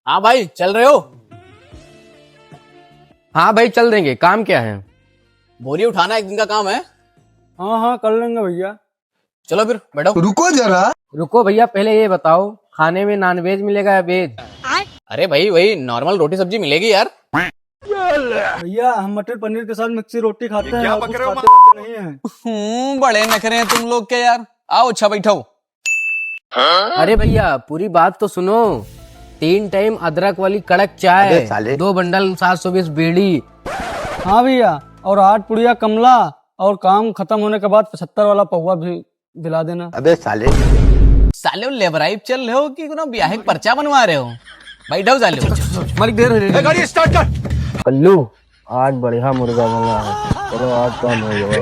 हाँ भाई चल रहे हो? हाँ भाई चल देंगे। काम क्या है? बोरी उठाना एक दिन का काम है। हाँ हाँ कर लेंगे भैया। चलो फिर बैठो। रुको जरा। रुको भैया, पहले ये बताओ खाने में नॉनवेज मिलेगा या वेज? अरे भाई वही नॉर्मल रोटी सब्जी मिलेगी यार। भैया हम मटर पनीर के साथ मिक्सी रोटी खाते हैं, और कुछ खाते नहीं है। बड़े नखरे हैं तुम लोग के यार। आओ अच्छा बैठो। अरे भैया पूरी बात तो सुनो। 3 टाइम अदरक वाली कड़क चाय, 2 बंडल 720 बीड़ी। हाँ भैया, और 8 पुड़िया कमला, और काम खत्म होने के बाद 75 वाला पहुआ भी दिला देना। साले लेबराइब चल रहे हो कि कोनो ब्याह के पर्चा बनवा रहे हो? बैठो साले। मालिक देर हो गाड़ी स्टार्ट कर। कल्लू आज बढ़िया मुर्गा बना है, चलो आज काम हो गया।